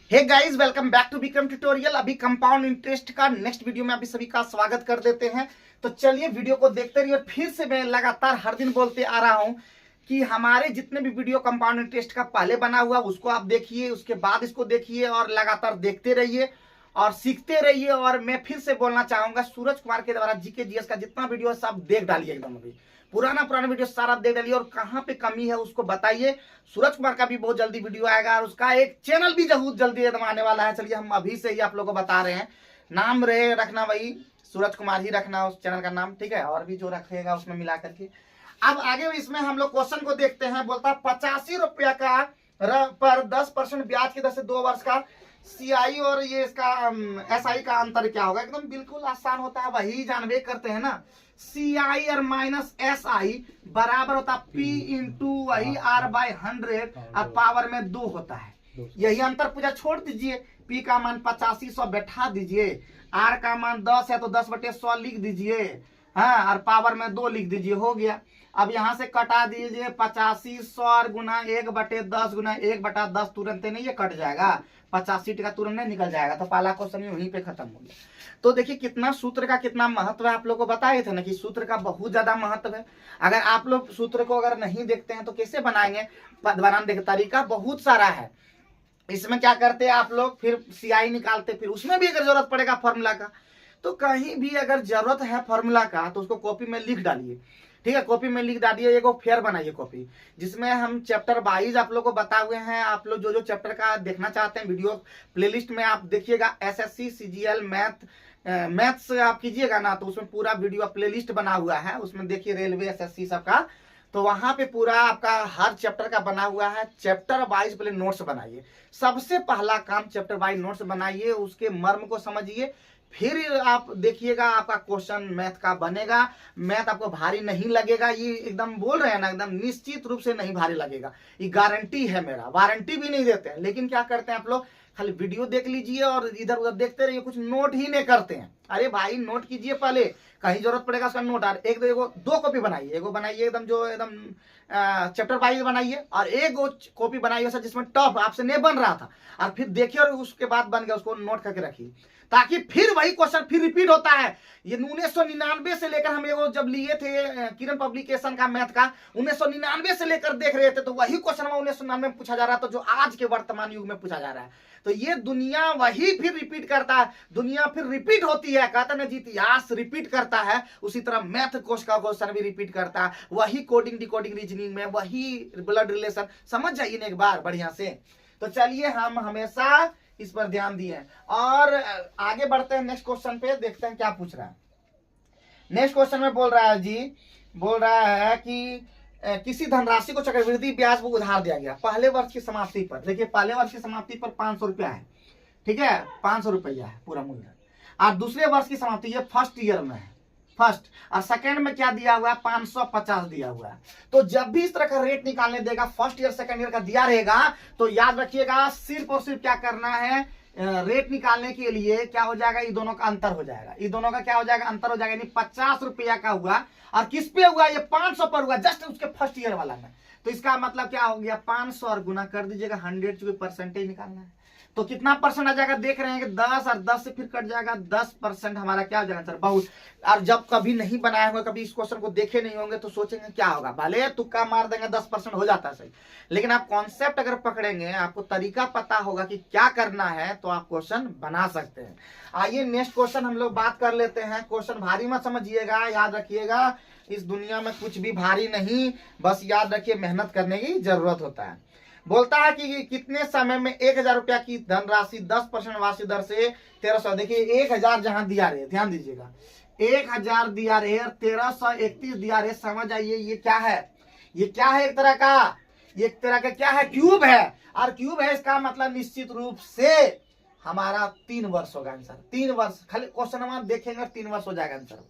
Hey guys, welcome back to Vikram tutorial. अभी compound interest का next video में अभी सभी का स्वागत कर देते हैं। तो चलिए वीडियो को देखते रहिए। फिर से मैं लगातार हर दिन बोलते आ रहा हूं कि हमारे जितने भी वीडियो कंपाउंड इंटरेस्ट का पहले बना हुआ उसको आप देखिए, उसके बाद इसको देखिए और लगातार देखते रहिए और सीखते रहिए। और मैं फिर से बोलना चाहूंगा, सूरज कुमार के द्वारा जीके जीएस का जितना वीडियो है सब देख डालिए, एकदम अभी पुराना वीडियो सारा देख डालिए और कहाँ पे कमी है उसको बताइए। सूरज कुमार का भी बहुत जल्दी वीडियो आएगा और उसका एक चैनल भी बहुत जल्दी एकदम आने वाला है। चलिए हम अभी से ही आप लोगों को बता रहे हैं, नाम रहे रखना वही सूरज कुमार ही रखना उस चैनल का नाम, ठीक है। और भी जो रखेगा उसमें मिला करके। अब आगे इसमें हम लोग क्वेश्चन को देखते हैं। बोलता है 85 रुपया का पर 10% ब्याज की दर से 2 वर्ष का सीआई और ये इसका एसआई का अंतर क्या होगा। एकदम बिल्कुल आसान होता है, वही जानवे करते हैं ना। सीआई और माइनस एसआई बराबर होता है पी इंटू वही R/100 और पावर में 2 होता है। यही अंतर पूछा, छोड़ दीजिए। पी का मान 85 100 बैठा दीजिए, आर का मान 10 है तो 10/100 लिख दीजिए, हाँ, और पावर में 2 लिख दीजिए, हो गया। अब यहां से कटा दीजिए 85 100 गुना 1/10 गुना 1/10, तुरंत नहीं ये कट जाएगा, 85 का तुरंत नहीं निकल जाएगा। तो पहला क्वेश्चन वहीं पे खत्म हो गया। तो देखिए कितना सूत्र का कितना महत्व है, आप लोगों को बताए थे ना कि सूत्र का बहुत ज्यादा महत्व है। अगर आप लोग सूत्र को अगर नहीं देखते हैं तो कैसे बनाएंगे, बनाने देखिए तरीका बहुत सारा है। इसमें क्या करते हैं आप लोग, फिर सीआई निकालते, फिर उसमें भी अगर जरूरत पड़ेगा फॉर्मूला का तो कहीं भी अगर जरूरत है फॉर्मूला का तो उसको कॉपी में लिख डालिए, ठीक है। कॉपी में लिख डालिए, एगो फेयर बनाइए कॉपी, जिसमें हम चैप्टर वाइज आप लोग को बताए हुए हैं। आप लोग जो जो चैप्टर का देखना चाहते हैं वीडियो प्लेलिस्ट में आप देखिएगा। एसएससी सीजीएल मैथ्स आप कीजिएगा ना तो उसमें पूरा वीडियो प्लेलिस्ट बना हुआ है, उसमें देखिए रेलवे एसएससी सबका, तो वहां पे पूरा आपका हर चैप्टर का बना हुआ है। चैप्टर वाइज पहले नोट्स बनाइए, सबसे पहला काम चैप्टर वाइज नोट्स बनाइए, उसके मर्म को समझिए, फिर आप देखिएगा आपका क्वेश्चन मैथ का बनेगा। मैथ आपको भारी नहीं लगेगा, ये एकदम बोल रहे हैं ना, एकदम निश्चित रूप से नहीं भारी लगेगा, ये गारंटी है मेरा। वारंटी भी नहीं देते हैं, लेकिन क्या करते हैं आप लोग, खाली वीडियो देख लीजिए और इधर उधर देखते रहिए, कुछ नोट ही नहीं करते हैं। अरे भाई नोट कीजिए पहले, कहीं जरूरत पड़ेगा उसका नोट। और एक दो कॉपी बनाइए, एगो बनाइए एकदम जो एकदम चैप्टर वाइज बनाइए, और एक कॉपी बनाइए सर जिसमें टफ आपसे नहीं बन रहा था, और फिर देखिए और उसके बाद बन गया उसको नोट करके रखिए, ताकि फिर वही क्वेश्चन फिर रिपीट होता है। ये 1999 से लेकर हम एगो जब लिए थे किरण पब्लिकेशन का मैथ का, 1999 से लेकर देख रहे थे तो वही क्वेश्चन 1999 में पूछा जा रहा था जो आज के वर्तमान युग में पूछा जा रहा है। तो ये दुनिया वही फिर रिपीट करता है, दुनिया फिर रिपीट होती है, कहता ना जी इतिहास रिपीट करता है, उसी तरह मैथ कोर्स का क्वेश्चन भी रिपीट करता है। वही कोडिंग डिकोडिंग रीजनिंग में वही ब्लड रिलेशन, समझ जाइए ना एक बार बढ़िया से। तो चलिए हम हमेशा इस पर ध्यान दिए और आगे बढ़ते हैं नेक्स्ट क्वेश्चन पे, देखते हैं क्या पूछ रहा है। नेक्स्ट क्वेश्चन में बोल रहा है जी, बोल रहा है कि किसी धनराशि को चक्रवृद्धि ब्याज पर उधार दिया गया पहले वर्ष की समाप्ति पर। देखिए पहले वर्ष की समाप्ति पर 500 रुपया है, ठीक है, 500 रुपया है पूरा मूल्य। और दूसरे वर्ष की समाप्ति ये फर्स्ट ईयर में है, फर्स्ट, और सेकेंड में क्या दिया हुआ है 550 दिया हुआ है। तो जब भी इस तरह का रेट निकालने देगा, फर्स्ट ईयर सेकेंड ईयर का दिया रहेगा, तो याद रखिएगा सिर्फ और सिर्फ क्या करना है, रेट निकालने के लिए क्या हो जाएगा, ये दोनों का अंतर हो जाएगा, ये दोनों का क्या हो जाएगा, अंतर हो जाएगा। यानी 50 रुपया का हुआ और किस पे हुआ, ये 500 पर हुआ, जस्ट उसके फर्स्ट ईयर वाला में। तो इसका मतलब क्या हो गया, 500 और गुना कर दीजिएगा 100, चूंकि परसेंटेज निकालना है। तो कितना परसेंट आ जाएगा, देख रहे हैं कि 10 और 10 से फिर कट जाएगा 10% हमारा क्या हो जाएगा सर, बहुत। और जब कभी नहीं बनाए होंगे, कभी इस क्वेश्चन को देखे नहीं होंगे तो सोचेंगे क्या होगा, भले तुक्का मार देंगे 10% हो जाता है सही, लेकिन आप कॉन्सेप्ट अगर पकड़ेंगे, आपको तरीका पता होगा कि क्या करना है, तो आप क्वेश्चन बना सकते हैं। आइए नेक्स्ट क्वेश्चन हम लोग बात कर लेते हैं। क्वेश्चन भारी मत समझिएगा, याद रखिएगा इस दुनिया में कुछ भी भारी नहीं, बस याद रखिए मेहनत करने की जरूरत होता है। बोलता है कि कितने समय में 1000 रुपया की धनराशि 10% वार्षिक दर से 1300, देखिए 1000 जहां दिया रहे, ध्यान दीजिएगा, 1000 दिया रहे और 1331 दिया रहे। समझ आइए ये क्या है, ये क्या है, एक तरह का, ये एक तरह का क्या है, क्यूब है। और क्यूब है इसका मतलब निश्चित रूप से हमारा 3 वर्ष होगा आंसर, 3 वर्ष। खाली क्वेश्चन देखेंगे 3 वर्ष हो जाएगा आंसर,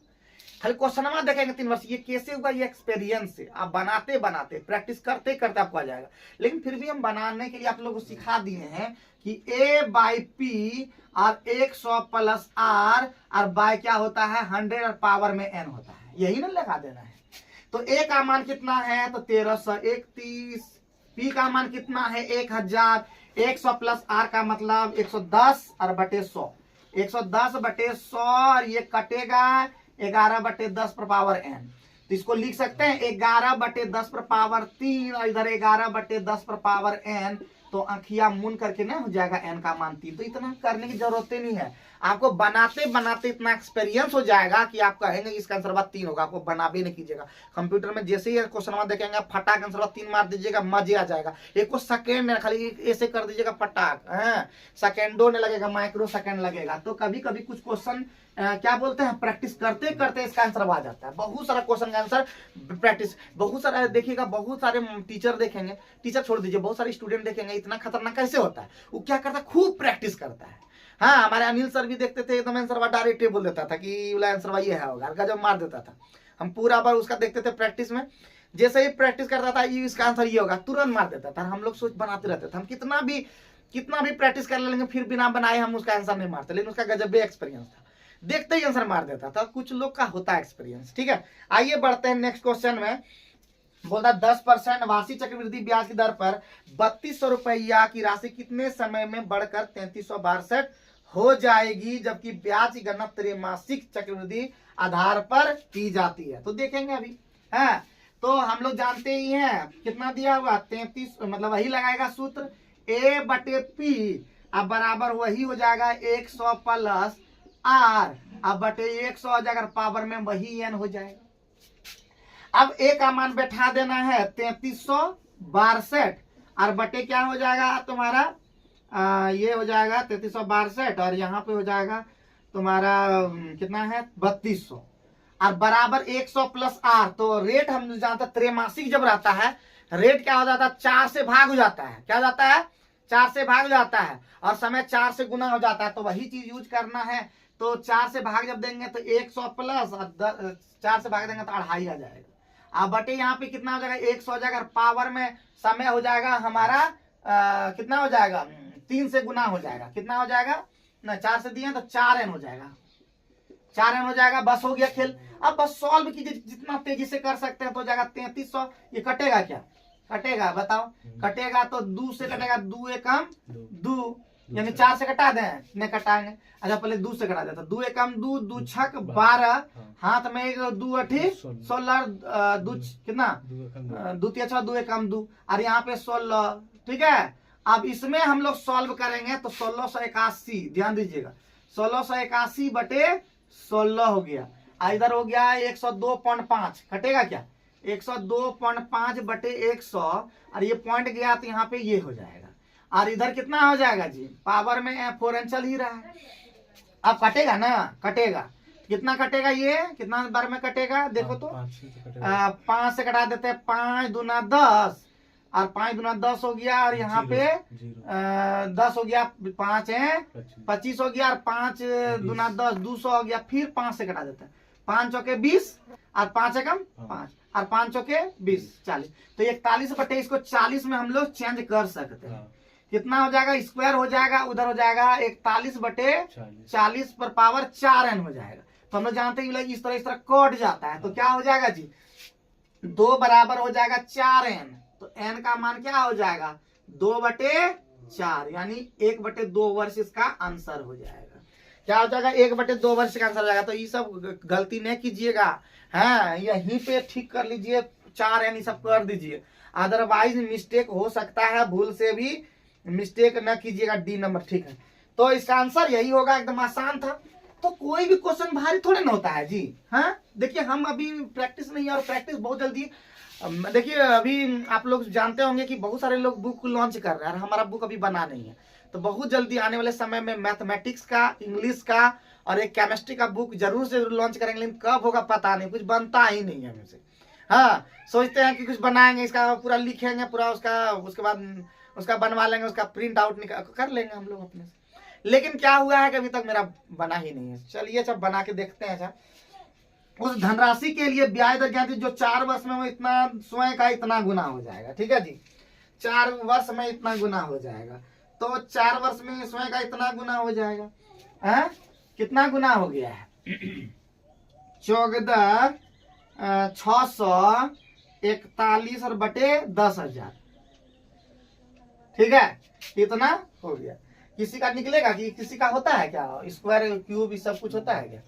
खाली क्वेश्चन देखेंगे 3 वर्ष। ये कैसे हुआ, ये एक्सपीरियंस से आप बनाते बनाते प्रैक्टिस करते करते आपको आ जाएगा। लेकिन फिर भी हम बनाने के लिए आप लोगों को सिखा दिए हैं कि A/P और 100 प्लस R और बाय क्या होता है 100 और पावर में n होता है, यही ना लगा देना है। तो A का मान कितना है तो 1331, P का मान कितना है 1000, 100 प्लस आर का मतलब 110 और बटे 100, 110 बटे 100 और ये कटेगा 11 बटे 10 पर पावर n। तो इसको लिख सकते हैं 11 बटे 10 पर पावर 3 और इधर 11 बटे 10 पर पावर n। तो अंखिया मून करके ना हो जाएगा n का मान 3। तो इतना करने की जरूरत ही नहीं है, आपको बनाते बनाते इतना एक्सपीरियंस हो जाएगा कि आप कहेंगे इसका आंसर बात 3 होगा। आपको बना भी नहीं कीजिएगा, कंप्यूटर में जैसे ही क्वेश्चन देखेंगे फटाक आंसर 3 मार दीजिएगा, मजे आ जाएगा। एक सेकेंड खाली ऐसे कर दीजिएगा फटाक, सेकेंडों ने लगेगा, माइक्रो सेकेंड लगेगा। तो कभी कभी कुछ क्वेश्चन क्या बोलते हैं, प्रैक्टिस करते करते इसका आंसर आ जाता है। बहुत सारा क्वेश्चन का आंसर प्रैक्टिस, बहुत सारा देखिएगा, बहुत सारे टीचर देखेंगे, टीचर छोड़ दीजिए, बहुत सारे स्टूडेंट देखेंगे, इतना खतरनाक कैसे होता है, वो क्या करता है, खूब प्रैक्टिस करता है। हाँ, हमारे अनिल सर भी देखते थे, एकदम आंसर डायरेक्ट बोल देता था कि आंसर ये है होगा, गजब मार देता था। हम पूरा बार उसका देखते थे प्रैक्टिस में, जैसे ही प्रैक्टिस करता था ये इसका आंसर ये होगा, तुरंत मार देता था। हम लोग सोच बनाते रहते थे, हम कितना भी प्रैक्टिस कर लेंगे फिर बिना बनाए हम उसका आंसर नहीं मारते, लेकिन उसका गजब एक्सपीरियंस था, देखते ही आंसर मार देता था। कुछ लोग का होता है एक्सपीरियंस। ठीक है, आइए बढ़ते हैं नेक्स्ट क्वेश्चन में। बोलता 10% वार्षिक चक्रवृद्धि ब्याज की दर पर 3200 रुपया की राशि कितने समय में बढ़कर 3362 हो जाएगी, जबकि ब्याज की गणना त्रैमासिक चक्रवृद्धि आधार पर की जाती है। तो देखेंगे अभी है, तो हम लोग जानते ही हैं कितना दिया हुआ 33, मतलब वही लगाएगा सूत्र A बटे P, अब बराबर वही हो जाएगा 100 प्लस R, अब बटे 100 हो जाएगा, पावर में वही n हो जाएगा। अब A का मान बैठा देना है 3362 और बटे क्या हो जाएगा तुम्हारा, ये हो जाएगा 3362 और यहाँ पे हो जाएगा तुम्हारा कितना है 3200 और बराबर 100 प्लस R। तो रेट हम जानते हैं त्रैमासिक जब रहता है रेट क्या हो जाता है, 4 से भाग हो जाता है। क्या हो जाता है, 4 से भाग हो जाता है और समय 4 से गुना हो जाता है। तो वही चीज यूज करना है। तो 4 से भाग जब देंगे तो 100 प्लस 4 से भाग देंगे तो 2.5 आ जाएगा। अब बटे यहाँ पे कितना हो जाएगा 100 हो जाएगा, पावर में समय हो जाएगा हमारा कितना हो जाएगा 3 से गुना हो जाएगा। कितना हो जाएगा ना, 4 से दिए तो 4n हो जाएगा, 4n हो जाएगा। बस हो गया खेल। अब बस सॉल्व कीजिए, जितना तेजी से कर सकते हैं। तो हो जाएगा 3300, ये कटेगा क्या, कटेगा बताओ, कटेगा तो 2 से कटेगा, 2 एकम 2 यानी 4 से कटा दें, नहीं कटाएंगे। अच्छा पहले 2 से कटा देता, 2 एकम 2, 2 छक 12, हाथ में 1 2 अठी 16, 2 कितना 2 3 6 2 एकम 2 और यहाँ पे 16। ठीक है, अब इसमें हम लोग सॉल्व करेंगे तो 1681, ध्यान दीजिएगा 1681 बटे 16 हो गया। इधर हो गया 102.5, कटेगा क्या 102.5 बटे 100 और ये पॉइंट गया तो यहाँ पे ये हो जाएगा। और इधर कितना हो जाएगा जी, पावर में 4n चल ही रहा है। अब कटेगा ना, कटेगा कितना कटेगा, ये कितना बार में कटेगा देखो तो 5 से कटा देते हैं, 5 दूना 10 और 5 दूना 10 हो गया और यहाँ पे 10 हो गया, 5 है 25 हो गया और 5 दूना 10 200 हो गया। फिर 5 से कटा देते हैं, 5 चौके 20 और 5 एकम 5 और 5 चौके 20 40। तो 41 बटे इसको 40 में हम लोग चेंज कर सकते हैं। कितना हो जाएगा, स्क्वायर हो जाएगा, उधर हो जाएगा 41 बटे 40 पर पावर 4n हो जाएगा। तो हम लोग जानते हैं इस तरह कट जाता है। तो क्या हो जाएगा जी, 2 बराबर हो जाएगा 4n। तो n का मान क्या हो जाएगा 2 बटे 4 यानी 1 बटे 2 वर्ष इसका आंसर हो जाएगा। क्या हो जाएगा 1 बटे 2 वर्ष का आंसर हो जाएगा। तो ये सब गलती नहीं कीजिएगा, है यहीं पे ठीक कर लीजिए, 4n ये सब कर दीजिए, अदरवाइज मिस्टेक हो सकता है, भूल से भी मिस्टेक न कीजिएगा। डी नंबर ठीक है। तो इसका आंसर यही होगा, एकदम आसान था। तो कोई भी क्वेश्चन भारी थोड़े ना होता है जी। हाँ देखिए, हम अभी प्रैक्टिस नहीं है और प्रैक्टिस बहुत जल्दी। देखिए अभी आप लोग जानते होंगे कि बहुत सारे लोग बुक लॉन्च कर रहे हैं और हमारा बुक अभी बना नहीं है। तो बहुत जल्दी आने वाले समय में मैथमेटिक्स का, इंग्लिश का और एक केमिस्ट्री का बुक जरूर से लॉन्च करेंगे, लेकिन कब होगा पता नहीं, कुछ बनता ही नहीं है हमसे। हाँ सोचते हैं कि कुछ बनाएंगे, इसका पूरा लिखेंगे पूरा, उसके बाद उसका बनवा लेंगे, उसका प्रिंट आउट कर लेंगे हम लोग अपने से। लेकिन क्या हुआ है कि अभी तक मेरा बना ही नहीं है। चलिए सब बना के देखते हैं। अच्छा, उस धनराशि के लिए ब्याज दर क्या थी जो 4 वर्ष में वो इतना स्वयं का इतना गुना हो जाएगा। ठीक है जी, 4 वर्ष में इतना गुना हो जाएगा। तो 4 वर्ष में स्वयं का इतना गुना हो जाएगा। है कितना गुना हो गया है 14,641 और बटे 10,000। ठीक है, इतना हो गया। किसी का निकलेगा कि किसी का होता है क्या, स्क्वायर क्यूब सब कुछ होता है क्या,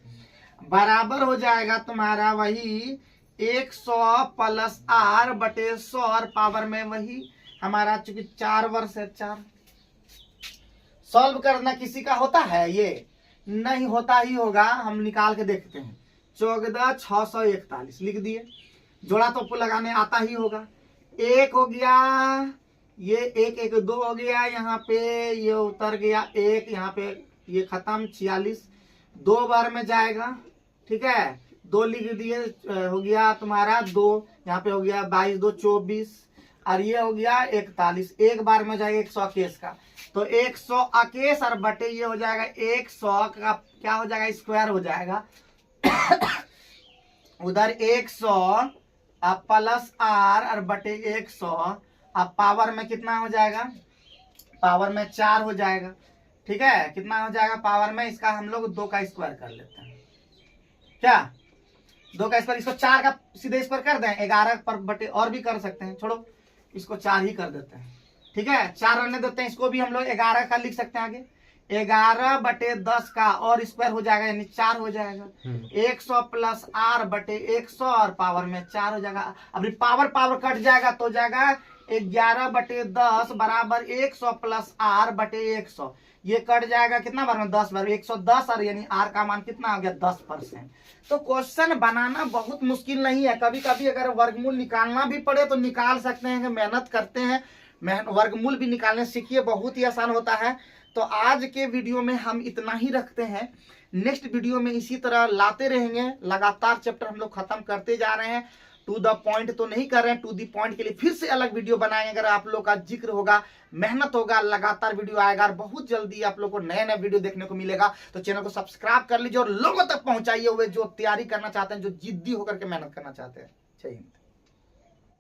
बराबर हो जाएगा तुम्हारा वही 100 प्लस आर बटे 100 और पावर में वही हमारा, चूंकि 4 वर्ष है 4। सॉल्व करना किसी का होता है, ये नहीं होता ही होगा, हम निकाल के देखते हैं। 14,641 लिख दिए, जोड़ा तो आपको लगाने आता ही होगा। एक हो गया, ये एक एक 2 हो गया, यहाँ पे ये उतर गया 1, यहाँ पे ये खत्म 46, 2 बार में जाएगा, ठीक है, 2 लिख दिए, हो गया तुम्हारा 2, यहाँ पे हो गया 22 2 24, और ये हो गया 41, एक बार में जाएगा 121 का, तो 121 और बटे ये हो जाएगा 100 का क्या हो जाएगा, स्क्वायर हो जाएगा। उधर 100 प्लस आर और बटे 100, अब पावर में कितना हो जाएगा, पावर में 4 हो जाएगा, ठीक है, कितना हो जाएगा पावर में, इसका हम लोग 2 का स्क्वायर कर लेते हैं, क्या 2 का स्क्वायर, इसको 4 का सीधे स्क्वायर कर दें, 11 पर बटे और भी कर सकते हैं, छोड़ो इसको 4 ही कर देते हैं, ठीक है, 4 रहने देते हैं, इसको भी हम लोग 11 का लिख सकते हैं आगे, 11 बटे 10 का और स्क्वायर हो जाएगा, यानी 4 हो जाएगा, 100 प्लस आर बटे 100 और पावर में 4 हो जाएगा। अब पावर पावर कट जाएगा तो जाएगा 11 बटे 10 बराबर 100 प्लस आर बटे 100, ये कट जाएगा कितना बार में, 10 बार, 110, और यानी आर का मान कितना हो गया 10%। तो क्वेश्चन बनाना बहुत मुश्किल नहीं है, कभी कभी अगर वर्गमूल निकालना भी पड़े तो निकाल सकते हैं, मेहनत करते हैं, वर्गमूल भी निकालने सीखिए, बहुत ही आसान होता है। तो आज के वीडियो में हम इतना ही रखते हैं, नेक्स्ट वीडियो में इसी तरह लाते रहेंगे, लगातार चैप्टर हम लोग खत्म करते जा रहे हैं, टू द पॉइंट तो नहीं कर रहे हैं, टू द पॉइंट के लिए फिर से अलग वीडियो बनाएंगे, अगर आप लोग का जिक्र होगा, मेहनत होगा, लगातार वीडियो आएगा और बहुत जल्दी आप लोग को नए नए वीडियो देखने को मिलेगा। तो चैनल को सब्सक्राइब कर लीजिए और लोगों तक पहुंचाइए, हुए जो तैयारी करना चाहते हैं, जो जिद्दी होकर के मेहनत करना चाहते हैं। जय हिंद।